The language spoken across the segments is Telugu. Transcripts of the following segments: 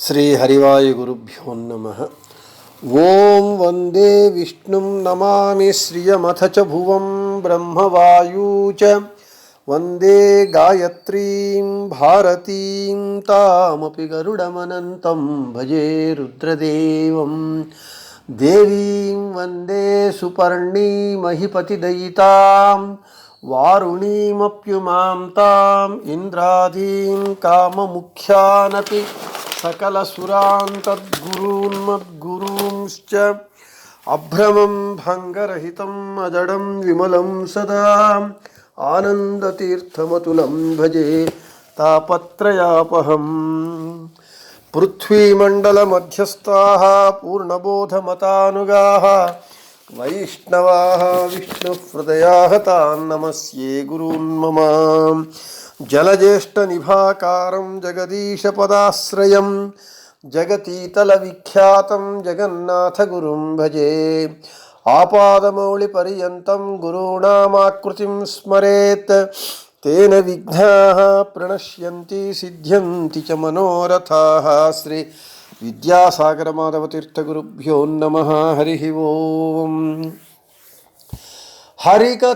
श्रीहरिवायुगुरुभ्यो नमः। ओं वंदे विष्णुं नमामि श्रियमथ च भुवं ब्रह्मवायु च वंदे गायत्रीं भारतीं तामपि गरुडमनन्तं भजे रुद्रदेवं देवीं वंदे सुपर्णीमहिपतिदयितां वारुणीमप्युमां ताम् इंद्रादीं काममुख्यानपि सकलसुरान्तद्गुरून्मद्गुरूंश्च अभ्रमं भङ्गरहितम् अजडं विमलं सदा आनन्दतीर्थमतुलं भजे तापत्रयापहम्। पृथ्वीमण्डलमध्यस्थाः पूर्णबोधमतानुगाः वैष्णवाः विष्णुहृदयाः तान् नमस्ये गुरून् मम। जलज्येष्ठनिभाकारं जगदीशपदाश्रयं जगतीतलविख्यातं जगन्नाथगुरुं भजे। आपादमौलिपर्यन्तं गुरूणामाकृतिं स्मरेत् तेन विघ्नाः प्रणश्यन्ति सिद्ध्यन्ति च मनोरथाः। श्री विद्यासागरमाधवतीर्थगुरुभ्यो नमः। हरिः ओम्। ಹರಿಕಥಾಮೃತಸಾರಕ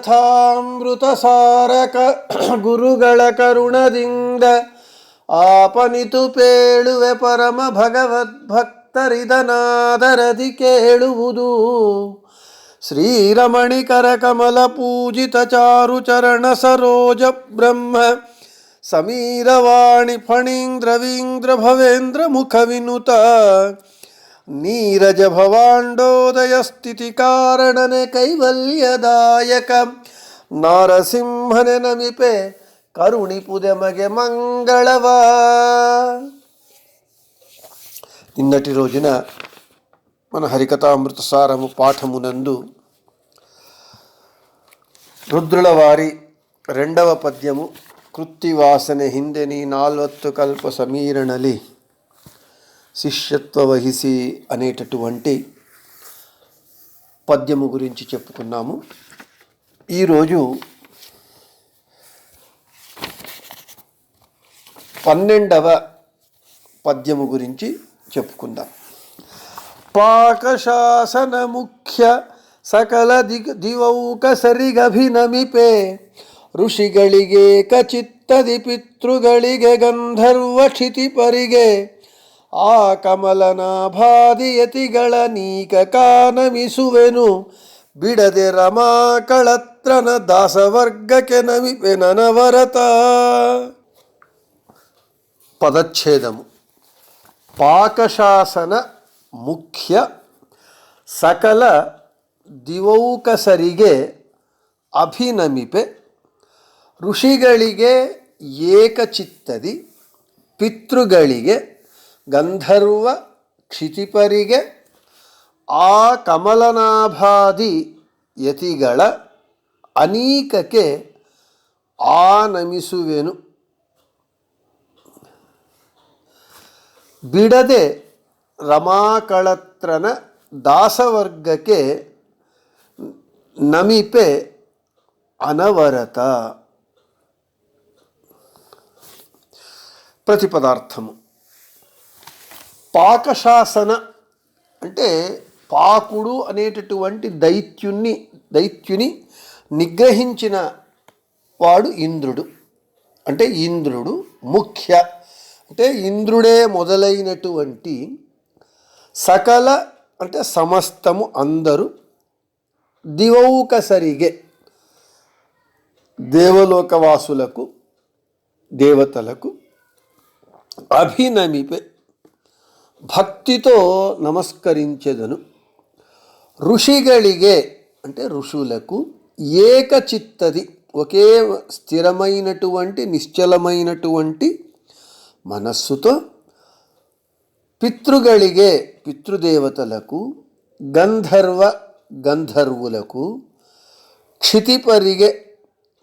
ಗುರುಗಳ ಕರುಣದಿಂದ ಆಪನಿತು ಪೇಳುವೆ ಪರಮ ಭಗವದ್ಭಕ್ತರಿದನಾದರದಿ ಕೇಳುವುದು ಶ್ರೀರಮಣಿಕರ ಕಮಲ ಪೂಜಿತ ಚಾರು ಚರಣ ಸರೋಜ ಬ್ರಹ್ಮ ಸಮೀರವಾಣಿ ಫಣೀಂದ್ರವೀಂದ್ರ ಭವೇಂದ್ರ ಮುಖ ವಿನುತ ನೀರಜ ಭವಾಂಡೋದಯ ಸ್ಥಿತಿ ಕಾರಣನೆ ಕೈವಲ್ಯದಾಯಕ ನಾರಸಿಂಹನೆ ನಮಿಪೆ ಕರುಣಿಪುದೆ ಮಗೆ ಮಂಗಳವ. నిన్నటి రోజున మన హరికథామృతసారము పాఠమునందు రుద్రుల వారి రెండవ పద్యము కృత్తివాసನೆ ಹಿಂದೆ ನೀ ನಾಲ್ವತ್ತು ಕಲ್ಪ ಸಮೀರಣಲಿ శిష్యత్వ వహిసి అనేటటువంటి పద్యము గురించి చెప్పుకున్నాము. ఈరోజు 12వ పద్యము గురించి చెప్పుకుందాం. పాకశాసన ముఖ్య సకల దివౌక సరిగభినమిపే ಋಷಿಗಳಿಗೆ ಕಚಿತ್ತದಿ ಪಿತೃಗಳಿಗೆ ಗಂಧರ್ವ ಕ್ಷಿತಿಪರಿಗೆ ಆ ಕಮಲನಾಭಾದಿಯತಿಗಳ ನೀಕ ಕಾನಮಿಸುವೆನು ಬಿಡದೆ ರಮಾ ಕಳತ್ರನ ದಾಸವರ್ಗಕ್ಕೆ ನಮಿಪೆ ನನವರತ. ಪದಚ್ಛೇದము. ಪಾಕಶಾಸನ ಮುಖ್ಯ ಸಕಲ ದಿವೌಕಸರಿಗೆ ಅಭಿನಮಿಪೆ ಋಷಿಗಳಿಗೆ ಏಕಚಿತ್ತದಿ ಪಿತೃಗಳಿಗೆ ಗಂಧರ್ವ ಕ್ಷಿತಿಪರಿಗೆ ಆ ಕಮಲನಾಭಾದಿ ಯತಿಗಳ ಅನೀಕಕ್ಕೆ ಆನಮಿಸುವೆನು ಬಿಡದೆ ರಮಾಕಳತ್ರನ ದಾಸವರ್ಗಕ್ಕೆ ನಮಿಪೆ అనవరత. ప్రతిపదార్థము. పాకశాసన అంటే పాకుడు అనేటటువంటి దైత్యుని నిగ్రహించిన వాడు ఇంద్రుడు. అంటే ఇంద్రుడు ముఖ్య అంటే ఇంద్రుడే మొదలైనటువంటి సకల అంటే సమస్తము అందరూ దివౌకసరిగే దేవలోకవాసులకు దేవతలకు అభినమిపే భక్తితో నమస్కరించెదను. ఋషిಗಳಿಗೆ అంటే ఋషులకు ఏకచిత్తది ఒకే స్థిరమైనటువంటి నిశ్చలమైనటువంటి మనస్సుతో పితృಗಳಿಗೆ పితృదేవతలకు గంధర్వులకు క్షితిపరిగే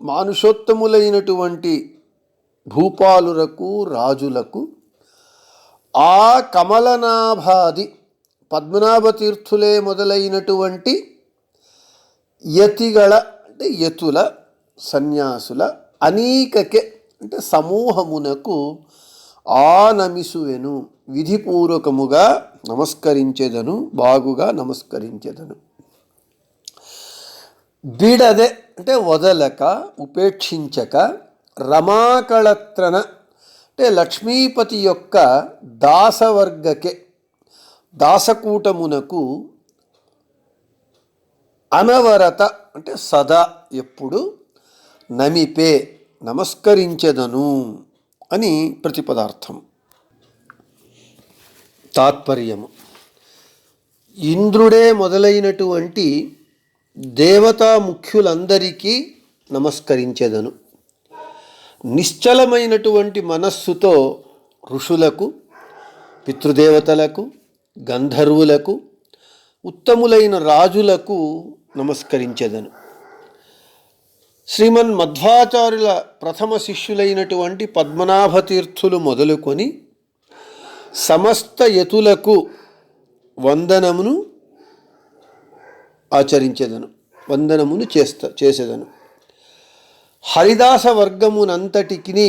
మానుషోత్తములైనటువంటి భూపాలులకు రాజులకు ఆ కమలనాభాది పద్మనాభ తీర్థులే మొదలైనటువంటి యతిಗಳ అంటే యతుల సన్యాసుల అనీకకే అంటే సమూహమునకు ఆనమిసువెను, విధిపూర్వకముగా నమస్కరించెదను, బాగుగా నమస్కరించెదను. బిడదే అంటే వదలక, ఉపేక్షించక, రమాకళత్రన అంటే లక్ష్మీపతి యొక్క దాసవర్గకే, దాసకూటమునకు, అనవరత అంటే సదా ఎప్పుడు, నమిపే నమస్కరించెదను అని ప్రతిపదార్థం. తాత్పర్యము: ఇంద్రుడే మొదలైనటువంటి దేవతా ముఖ్యులందరికీ నమస్కరించెదను. నిశ్చలమైనటువంటి మనస్సుతో ఋషులకు, పితృదేవతలకు, గంధర్వులకు, ఉత్తములైన రాజులకు నమస్కరించెదను. శ్రీమన్ మధ్వాచార్యుల ప్రథమ శిష్యులైనటువంటి పద్మనాభతీర్థులు మొదలుకొని సమస్త యతులకు వందనమును ఆచరించెదను, వందనమును చేసేదను. హరిదాస వర్గమునంతటికి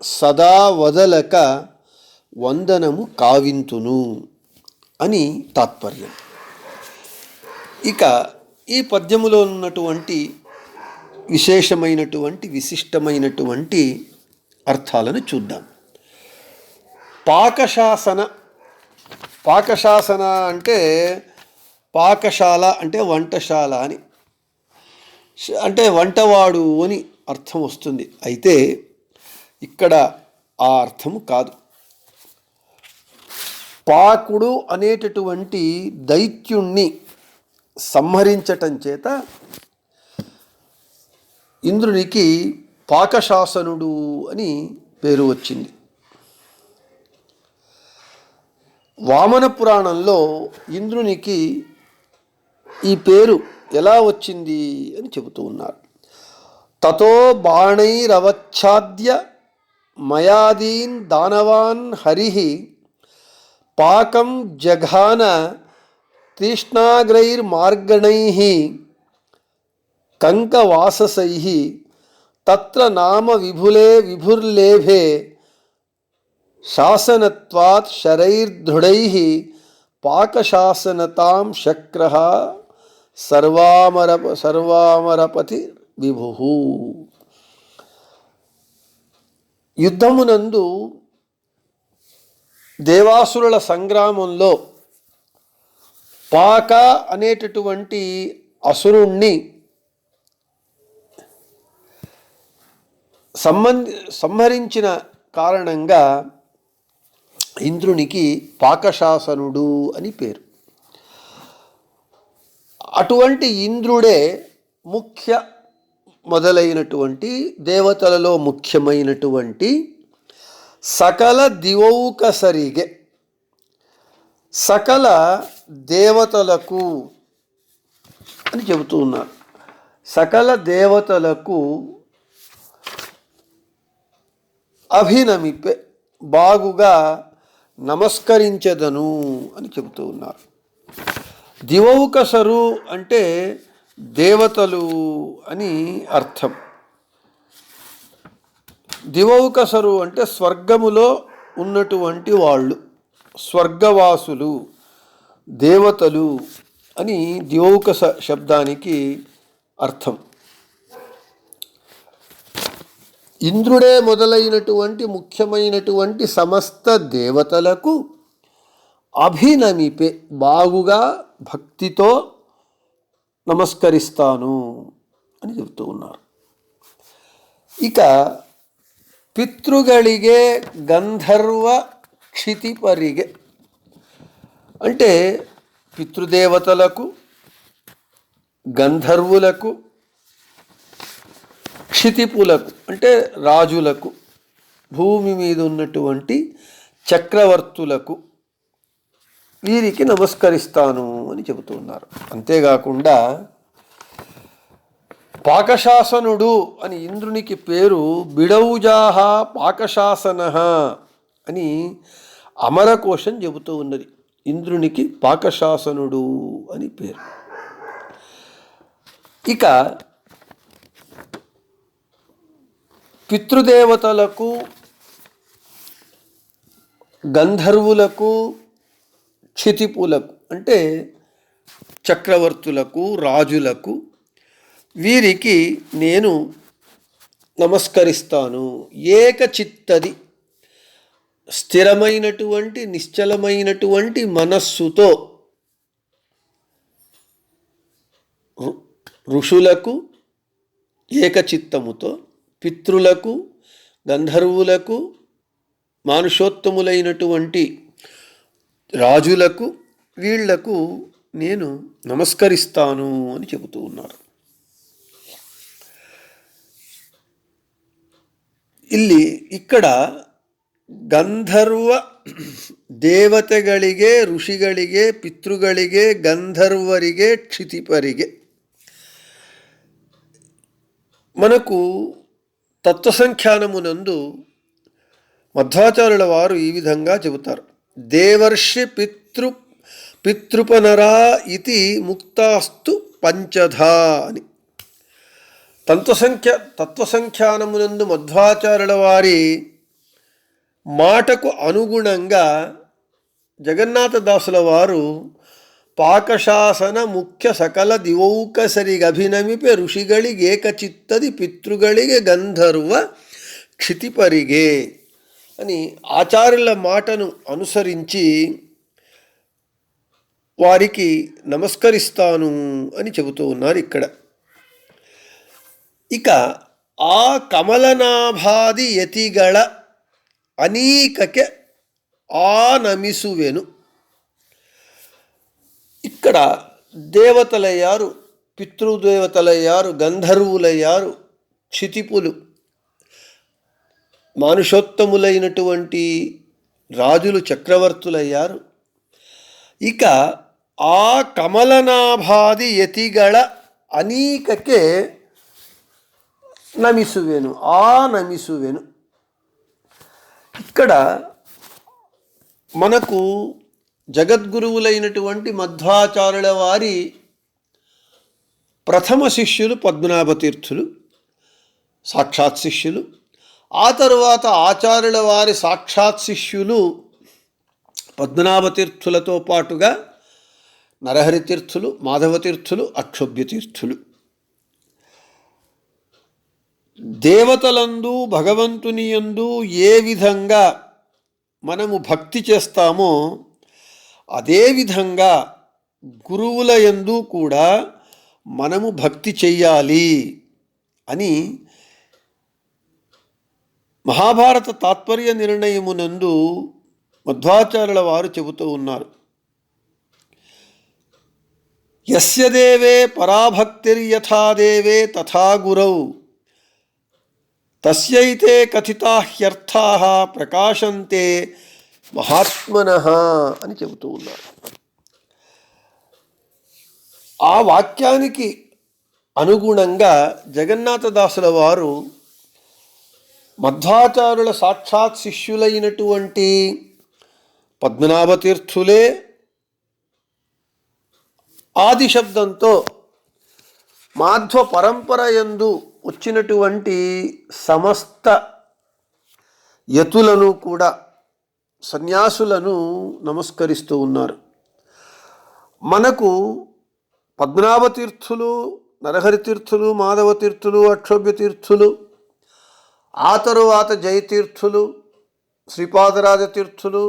సదా వదలక వందనము కావింతును అని తాత్పర్యం. ఇక ఈ పద్యములో ఉన్నటువంటి విశేషమైనటువంటి విశిష్టమైనటువంటి అర్థాలను చూద్దాం. పాకశాసన, పాకశాసన అంటే పాకశాల అంటే వంటశాల అని, అంటే వంటవాడు అని అర్థం వస్తుంది. అయితే ఇక్కడ ఆ అర్థము కాదు. పాకుడు అనేటటువంటి దైత్యుణ్ణి సంహరించటం చేత ఇంద్రునికి పాకశాసనుడు అని పేరు వచ్చింది. వామన పురాణంలో ఇంద్రునికి ఈ పేరు ఎలా వచ్చింది అని చెబుతూ ఉన్నారు. తతో బాణైరవచ్ఛాద్య మయాదీన్ దానవాన్ హరిః పాకం జఘాన తీష్ణాగ్రైర్మార్గణైః కంకవాససైః తత్ర నామ విభులే విభుర్లేభే శాసనత్వాత్ శరైర్దృఢైః పాకశాసనతాం శక్రః సర్వామరపతి విభుః. యుద్ధమునందు దేవాసురుల సంగ్రామంలో పాక అనేటటువంటి అసురుణ్ణి సంహరించిన కారణంగా ఇంద్రునికి పాకశాసనుడు అని పేరు. అటువంటి ఇంద్రుడే ముఖ్య మొదలైనటువంటి దేవతలలో ముఖ్యమైనటువంటి సకల దివౌకసరిగే, సకల దేవతలకు అని చెబుతూ ఉన్నారు. సకల దేవతలకు అభినమిపే, బాగుగా నమస్కరించెదను అని చెబుతూ ఉన్నారు. దివౌకసరు అంటే దేవతలు అని అర్థం. దివౌకసరు అంటే స్వర్గములో ఉన్నటువంటి వాళ్ళు, స్వర్గవాసులు, దేవతలు అని దివౌకస శబ్దానికి అర్థం. ఇంద్రుడే మొదలైనటువంటి ముఖ్యమైనటువంటి సమస్త దేవతలకు అభినమిపే, బాగుగా భక్తితో నమస్కరిస్తాను అని చెబుతూ ఉన్నారు. ఇక పితృಗಳಿಗೆ గంధర్వ క్షితిపరిగే అంటే పితృదేవతలకు, గంధర్వులకు, క్షితిపులకు అంటే రాజులకు, భూమి మీద ఉన్నటువంటి చక్రవర్తులకు, వీరికి నమస్కరిస్తాను అని చెబుతూ ఉన్నారు. అంతేకాకుండా పాకశాసనుడు అని ఇంద్రునికి పేరు బిడౌజాహ పాకశాసన అని అమరకోశం చెబుతూ ఉన్నది. ఇంద్రునికి పాకశాసనుడు అని పేరు. ఇక పితృదేవతలకు గంధర్వులకు, క్షితిపులకు అంటే చక్రవర్తులకు, రాజులకు, వీరికి నేను నమస్కరిస్తాను. ఏకచిత్తది, స్థిరమైనటువంటి నిశ్చలమైనటువంటి మనస్సుతో ఋషులకు ఏకచిత్తముతో, పితృలకు, గంధర్వులకు, మానుషోత్తములైనటువంటి రాజులకు, వీళ్లకు నేను నమస్కరిస్తాను అని చెబుతూ ఉన్నారు. ఇక్కడ ಗಂಧರ್ವ ದೇವತೆಗಳಿಗೆ, ಋಷಿಗಳಿಗೆ, ಪಿತೃಗಳಿಗೆ, ಗಂಧರ್ವರಿಗೆ, ಕ್ಷಿತಿಪರಿಗೆ మనకు తత్వసంఖ్యానమునందు మధ్వాచార్యుల వారు ఈ విధంగా చెబుతారు. దేవర్షి పితృపనరా ఇతి ముక్తాస్తు పంచధా అని. తత్వసంఖ్యానమునందు మధ్వాచార్యుల వారి మాటకు అనుగుణంగా జగన్నాథదాసుల వారు ಪಾಕಶಾಸನ ಮುಖ್ಯ ಸಕಲ ದಿವೌಕಸರಿಗಭಿನಮಿಪೆ ಋಷಿಗಳಿಗೆ ಏಕಚಿತ್ತದಿ ಪಿತೃಗಳಿಗೆ ಗಂಧರ್ವ ಕ್ಷಿತಿಪರಿಗೆ అని ఆచార్యుల మాటను అనుసరించి వారికి నమస్కరిస్తాను అని చెబుతూ ఉన్నారు ఇక్కడ. ఇక ఆ కమలనాభాది యతిಗಳ ಅನೇಕಕ್ಕೆ ಆನಮಿಸುವೆನು. ఇక్కడ దేవతలయ్యారు, పితృదేవతలయ్యారు, గంధర్వులయ్యారు, క్షితిపులు, మానుషోత్తములైనటువంటి రాజులు, చక్రవర్తులయ్యారు. ఇక ఆ కమలనాభాది యతిಗಳ ಅನೇಕಕ್ಕೆ నమిಸುವೆను, నమిಸುವೆను. ఇక్కడ మనకు జగద్గురువులైనటువంటి మధ్వాచార్యుల వారి ప్రథమ శిష్యులు పద్మనాభతీర్థులు, సాక్షాత్ శిష్యులు. ఆ తరువాత ఆచార్యుల వారి సాక్షాత్ శిష్యులు పద్మనాభతీర్థులతో పాటుగా నరహరితీర్థులు, మాధవతీర్థులు, అక్షోభ్యతీర్థులు. దేవతలందు, భగవంతుని యందు ఏ విధంగా మనము భక్తి చేస్తామో అదేవిధంగా గురువుల యందు కూడా మనము భక్తి చెయ్యాలి అని మహాభారత తాత్పర్య నిర్ణయమునందు మధ్వాచార్యుల వారు చెబుతూ ఉన్నారు. యస్య దేవే పరాభక్తిర్యథా దేవే తథా గురౌ తస్యైతే కథితా హ్యర్థాః ప్రకాశంతే మహాత్మనః అని చెబుతూ ఉన్నారు. ఆ వాక్యానికి అనుగుణంగా జగన్నాథదాసుల వారు మధ్వాచార్యుల సాక్షాత్ శిష్యులైనటువంటి పద్మనాభతీర్థులే ఆది శబ్దంతో మాధ్వ పరంపర యందు వచ్చినటువంటి సమస్త యతులను కూడా, సన్యాసులను నమస్కరిస్తూ ఉన్నారు. మనకు పద్మనాభతీర్థులు, నరహరితీర్థులు, మాధవతీర్థులు, అక్షోభ్యతీర్థులు, ఆ తరువాత జయతీర్థులు, శ్రీపాదరాజతీర్థులు,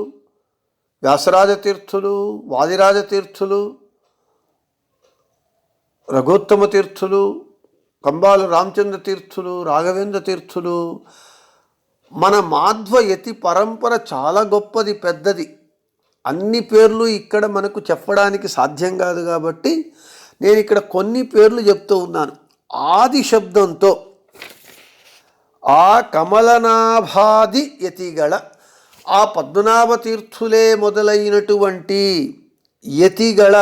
వ్యాసరాజతీర్థులు, వాదిరాజతీర్థులు, రఘోత్తమ తీర్థులు, కంబాలు రామచంద్ర తీర్థులు, రాఘవేంద్ర తీర్థులు. మన మాధ్వయతి పరంపర చాలా గొప్పది, పెద్దది. అన్ని పేర్లు ఇక్కడ మనకు చెప్పడానికి సాధ్యం కాదు కాబట్టి నేను ఇక్కడ కొన్ని పేర్లు చెప్తూ ఉన్నాను. ఆది శబ్దంతో ఆ కమలనాభాది యతిಗಳ, ఆ పద్మనాభతీర్థులే మొదలైనటువంటి యతిಗಳ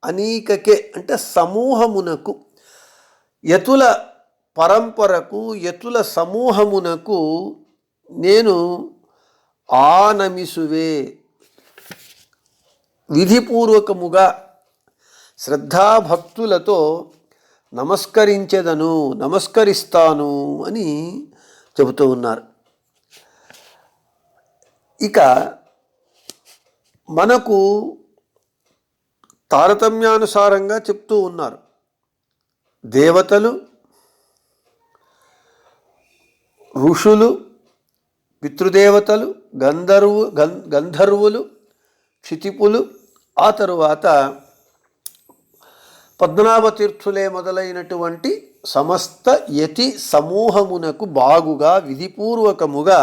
అనేకకే అంటే సమూహమునకు, యతుల పరంపరకు, యతుల సమూహమునకు నేను ఆనమిసువే, విధిపూర్వకముగా శ్రద్ధాభక్తులతో నమస్కరించెదను, నమస్కరిస్తాను అని చెబుతూ ఉన్నారు. ఇక మనకు తారతమ్యానుసారంగా చెప్తూ ఉన్నారు. దేవతలు, ఋషులు, పితృదేవతలు, గంధర్వులు, క్షితిపులు, ఆ తరువాత పద్మనాభతీర్థులే మొదలైనటువంటి సమస్త యతి సమూహమునకు బాగుగా విధిపూర్వకముగా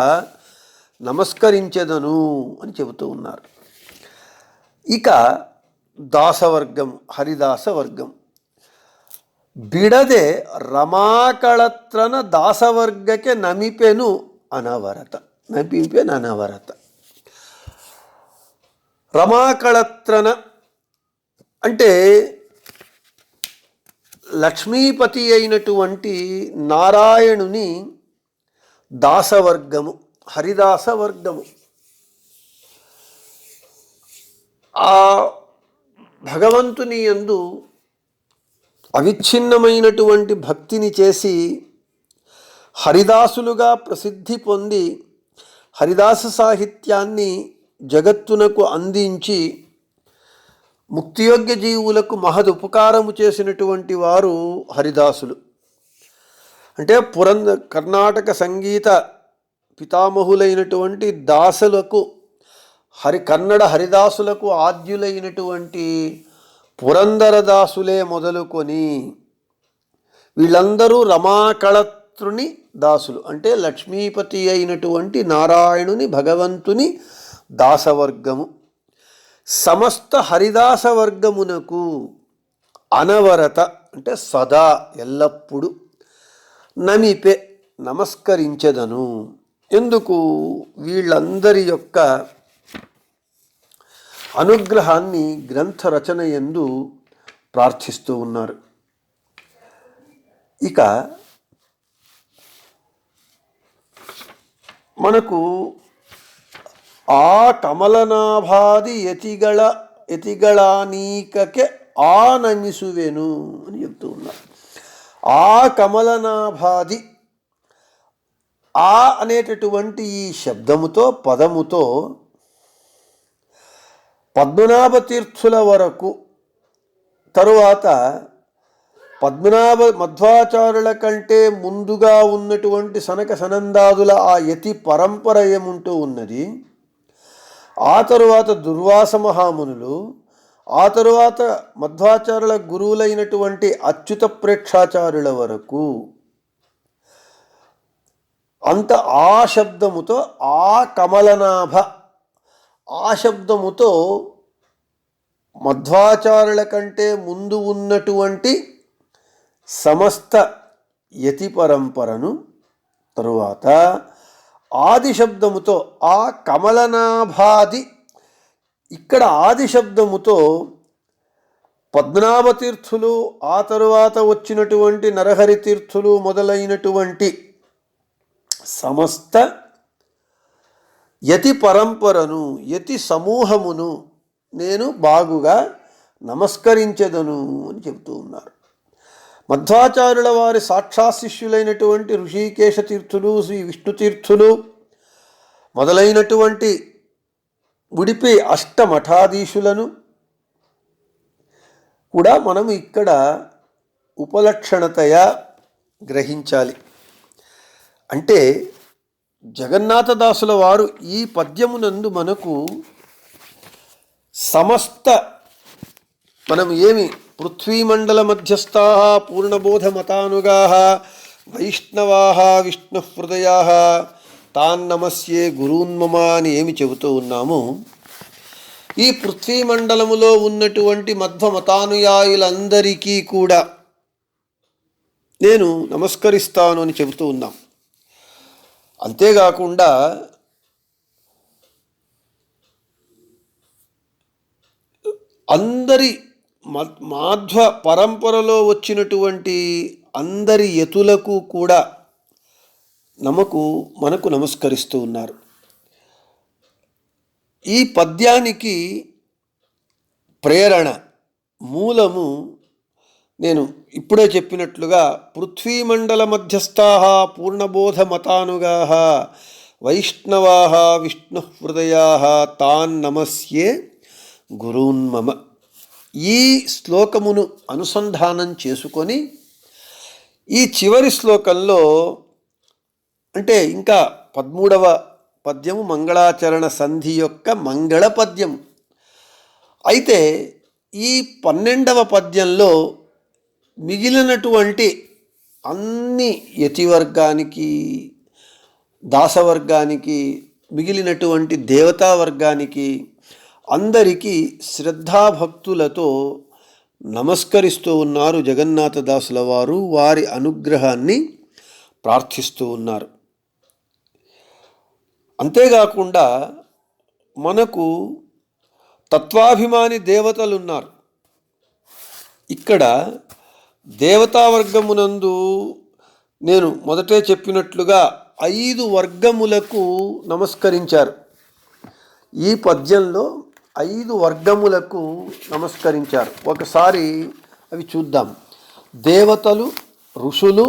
నమస్కరించెదను అని చెబుతూ ఉన్నారు. ఇక దాసవర్గం, హరిదాసవర్గం ಬಿಡದೆ ರಮಾಕಳತ್ರನ ದಾಸವರ್ಗಕ್ಕೆ ನಮಿಪೆನು ಅನವರತ. రమాకళత్రన అంటే లక్ష్మీపతి అయినటువంటి నారాయణుని దాసవర్గము, హరిదాసవర్గము. ఆ భగవంతుని యందు అవిచ్ఛిన్నమైనటువంటి భక్తిని చేసి హరిదాసులుగా ప్రసిద్ధి పొంది హరిదాస సాహిత్యాన్ని జగత్తునకు అందించి ముక్తియోగ్య జీవులకు మహదుపకారము చేసినటువంటి వారు హరిదాసులు. అంటే కర్ణాటక సంగీత పితామహులైనటువంటి దాసులకు కన్నడ హరిదాసులకు ఆద్యులైనటువంటి పురందరదాసులే మొదలుకొని వీళ్ళందరూ రమాకళత్రుని దాసులు. అంటే లక్ష్మీపతి అయినటువంటి నారాయణుని భగవంతుని దాసవర్గము. సమస్త హరిదాస వర్గమునకు అనవరత అంటే సదా ఎల్లప్పుడూ నమిపే నమస్కరించెదను. ఎందుకు? వీళ్ళందరి యొక్క అనుగ్రహాన్ని గ్రంథ రచన యందు ప్రార్థిస్తూ ఉన్నారు. ఇక మనకు ಆ ಕಮಲನಾಭಾದಿ ಯತಿಗಳಾನೀಕಕ್ಕೆ ಆ ನಮಿಸುವೆನು అని చెప్తూ ఉన్నారు. ఆ కమలనాభాది, ఆ అనేటటువంటి ఈ శబ్దముతో పదముతో పద్మనాభ తీర్థుల వరకు, తరువాత మధ్వాచార్యుల కంటే ముందుగా ఉన్నటువంటి సనక సనందాదుల ఆ యతి పరంపర ఏముంటూ ఉన్నది, ఆ తరువాత దుర్వాస మహామునులు, ఆ తరువాత మధ్వాచార్యుల గురువులైనటువంటి అచ్యుత ప్రేక్షాచార్యుల వరకు అంత ఆ శబ్దముతో ఆ కమలనాభ, ఆ శబ్దముతో మధ్వాచార్యుల కంటే ముందు ఉన్నటువంటి సమస్త యతి పరంపరను, తరువాత ఆది శబ్దముతో ఆ కమలనాభాది, ఇక్కడ ఆది శబ్దముతో పద్మనాభ తీర్థులు, ఆ తరువాత వచ్చినటువంటి నరహరి తీర్థులు మొదలైనటువంటి సమస్త యతి పరంపరను, యతి సమూహమును నేను బాగుగా నమస్కరించెదను అని చెబుతూ ఉన్నారు. మధ్వాచార్యుల వారి సాక్షాత్ శిష్యులైనటువంటి ఋషికేశ తీర్థులు, శ్రీ విష్ణు తీర్థులు మొదలైనటువంటి ఉడిపి అష్టమఠాధీశులను కూడా మనం ఇక్కడ ఉపలక్షణతయా గ్రహించాలి. అంటే జగన్నాథదాసుల వారు ఈ పద్యమునందు మనకు సమస్త మనం ఏమి పృథ్వీమండల మధ్యస్థా పూర్ణబోధ మతానుగా వైష్ణవా విష్ణుహృదయా తాన్నమస్యే గురూన్మమ అని ఏమి చెబుతూ ఉన్నామో, ఈ పృథ్వీమండలములో ఉన్నటువంటి మధ్వ మతానుయాయులందరికీ కూడా నేను నమస్కరిస్తాను అని చెబుతూ ఉన్నాం. అంతేకాకుండా అందరి మాధ్వ పరంపరలో వచ్చినటువంటి అందరి యతులకు కూడా మనకు నమస్కరిస్తూ ఉన్నారు. ఈ పద్యానికి ప్రేరణ మూలము నేను ఇప్పుడే చెప్పినట్లుగా పృథ్వీమండల మధ్యస్థా పూర్ణబోధ మతానుగా వైష్ణవా విష్ణుహృదయా తాన్ నమస్యే గురూన్మమ. ఈ శ్లోకమును అనుసంధానం చేసుకొని ఈ చివరి శ్లోకంలో అంటే ఇంకా 13వ పద్యము మంగళాచరణ సంధి యొక్క మంగళ పద్యం. అయితే ఈ 12వ పద్యంలో మిగిలినటువంటి అన్ని యతివర్గానికి, దాసవర్గానికి, మిగిలినటువంటి దేవతా వర్గానికి అందరికీ శ్రద్ధాభక్తులతో నమస్కరిస్తూ ఉన్నారు జగన్నాథదాసుల వారు. వారి అనుగ్రహాన్ని ప్రార్థిస్తూ ఉన్నారు. అంతేకాకుండా మనకు తత్వాభిమాని దేవతలు ఉన్నారు. ఇక్కడ దేవతావర్గమునందు నేను మొదటే చెప్పినట్లుగా 5 వర్గములకు నమస్కరించారు. ఈ పద్యంలో 5 వర్గములకు నమస్కరించారు. ఒకసారి అవి చూద్దాం. దేవతలు, ఋషులు,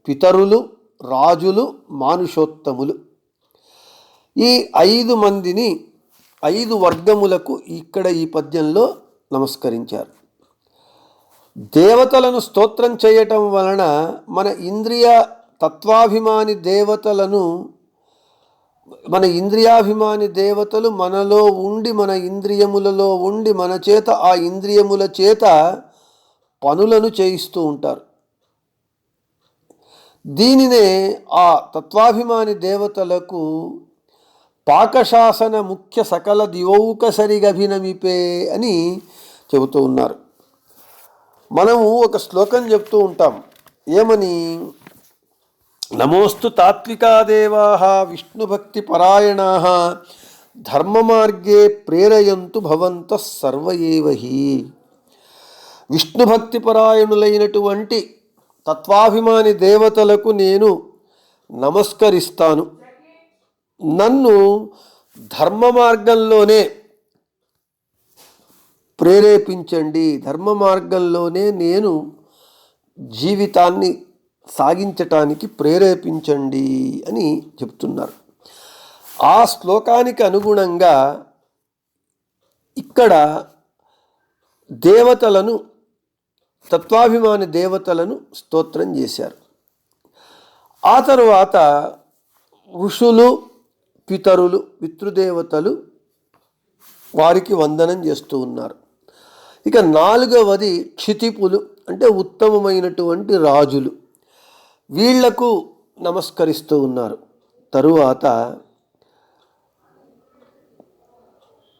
పితరులు, రాజులు, మానుషోత్తములు. ఈ 5 మందిని 5 వర్గములకు ఇక్కడ ఈ పద్యంలో నమస్కరించారు. దేవతలను స్తోత్రం చేయటం వలన మన ఇంద్రియ తత్వాభిమాని దేవతలను, మన ఇంద్రియాభిమాని దేవతలు మనలో ఉండి, మన ఇంద్రియములలో ఉండి, మన చేత ఆ ఇంద్రియముల చేత పనులను చేయిస్తూ ఉంటారు. దీనినే ఆ తత్వాభిమాని దేవతలకు పాకశాసన ముఖ్య సకల దివౌక సరిగభినమిపే అని చెబుతూ ఉన్నారు. మనము ఒక శ్లోకం చెప్తూ ఉంటాం. ఏమని? నమోస్తు తాత్వికా దేవాః విష్ణుభక్తి పరాయణాః ధర్మమార్గే ప్రేరయంతు భవంతః సర్వ ఏవ హి. విష్ణుభక్తి పరాయణులైనటువంటి తత్వాభిమాని దేవతలకు నేను నమస్కరిస్తాను. నన్ను ధర్మ మార్గంలోనే ప్రేరేపించండి, ధర్మ మార్గంలోనే నేను జీవితాన్ని సాగించటానికి ప్రేరేపించండి అని చెప్తున్నారు. ఆ శ్లోకానికి అనుగుణంగా ఇక్కడ దేవతలను, తత్వాభిమాని దేవతలను స్తోత్రం చేశారు. ఆ తరువాత ఋషులు, పితరులు, పితృదేవతలు వారికి వందనం చేస్తూ ఉన్నారు. ఇక 4వది క్షితిపులు, అంటే ఉత్తమమైనటువంటి రాజులు. వీళ్లకు నమస్కరిస్తూ ఉన్నారు. తరువాత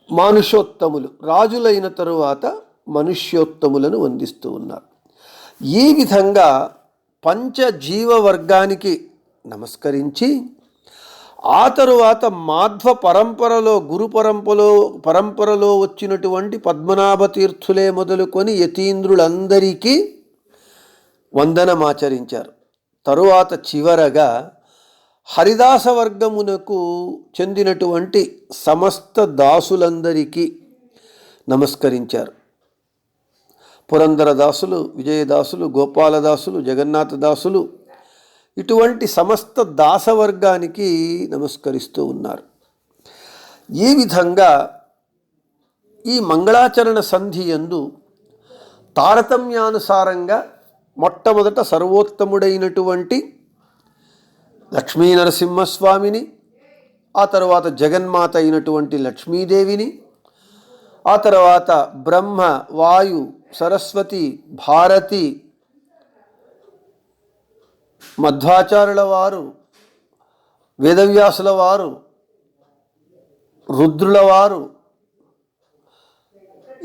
మానుషోత్తములు, రాజులైన తరువాత మనుష్యోత్తములను వందిస్తూ ఉన్నారు. ఈ విధంగా పంచజీవవర్గానికి నమస్కరించి ఆ తరువాత మాధ్వ పరంపరలో, గురు పరంపరలో వచ్చినటువంటి పద్మనాభ తీర్థులే మొదలుకొని యతీంద్రులందరికీ వందనమాచరించారు. తరువాత చివరగా హరిదాస వర్గమునకు చెందినటువంటి సమస్త దాసులందరికీ నమస్కరించారు. పురంధరదాసులు, విజయదాసులు, గోపాలదాసులు, జగన్నాథదాసులు, ఇటువంటి సమస్త దాసవర్గానికి నమస్కరిస్తూ ఉన్నారు. ఈ విధంగా ఈ మంగళాచరణ సంధి యందు తారతమ్యానుసారంగా మొట్టమొదట సర్వోత్తముడైనటువంటి లక్ష్మీనరసింహస్వామిని, ఆ తర్వాత జగన్మాత అయినటువంటి లక్ష్మీదేవిని, ఆ తర్వాత బ్రహ్మ, వాయు, సరస్వతి, భారతి, మధ్వాచార్యుల వారు, వేదవ్యాసుల వారు, రుద్రుల వారు,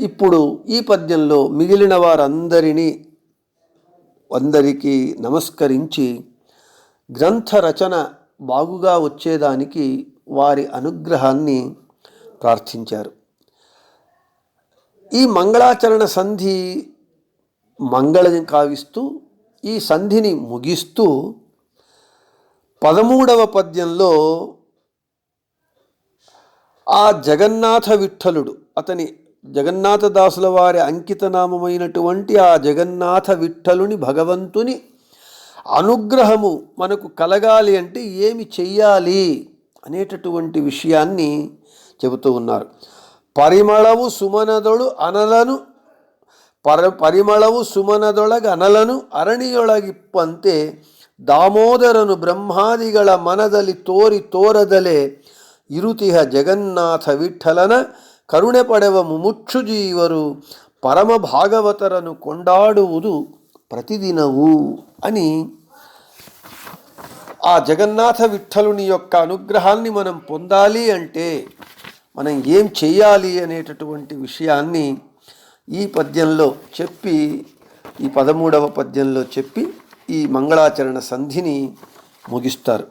ఇప్పుడు ఈ పద్యంలో మిగిలిన అందరికీ నమస్కరించి గ్రంథ రచన బాగుగా వచ్చేదానికి వారి అనుగ్రహాన్ని ప్రార్థించారు. ఈ మంగళాచరణ సంధి మంగళం కావిస్తూ ఈ సంధిని ముగిస్తూ 13వ పద్యంలో ఆ జగన్నాథ విఠలుడు, అతని జగన్నాథదాసుల వారి అంకితనామమైనటువంటి ఆ జగన్నాథ విఠలుని, భగవంతుని అనుగ్రహము మనకు కలగాలి అంటే ఏమి చెయ్యాలి అనేటటువంటి విషయాన్ని చెబుతూ ఉన్నారు. పరిమళవు సుమనదొడు అనలను ಪರಿಮಳವು ಸುಮನದೊಳಗ ಅನಲನು ಅರಣಿಯೊಳಗಿಪ್ಪಂತೆ ದಾಮೋದರನು ಬ್ರಹ್ಮಾದಿಗಳ ಮನದಲ್ಲಿ ತೋರಿ ತೋರದಲೆ ಇರುತಿಹ ಜಗನ್ನಾಥ ವಿಠಲನ ಕರುಣೆ ಪಡೆವ ಮುಮುಕ್ಷು ಜೀವರು పరమ భాగవతరను కొండాడుವುದು ప్రతిదినవు అని ఆ జగన్నాథ విఠలుని యొక్క అనుగ్రహాన్ని మనం పొందాలి అంటే మనం ఏం చేయాలి అనేటటువంటి విషయాన్ని ఈ పద్యంలో చెప్పి, ఈ 13వ పద్యంలో చెప్పి ఈ మంగళాచరణ సంధిని ముగిస్తారు.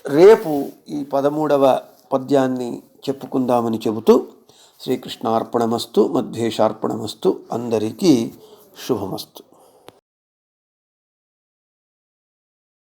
రేపు ఈ 13వ పద్యాన్ని చెప్పుకుందామని చెబుతూ శ్రీకృష్ణార్పణమస్తు, మధ్వేషార్పణమస్తు, అందరికీ శుభమస్తు.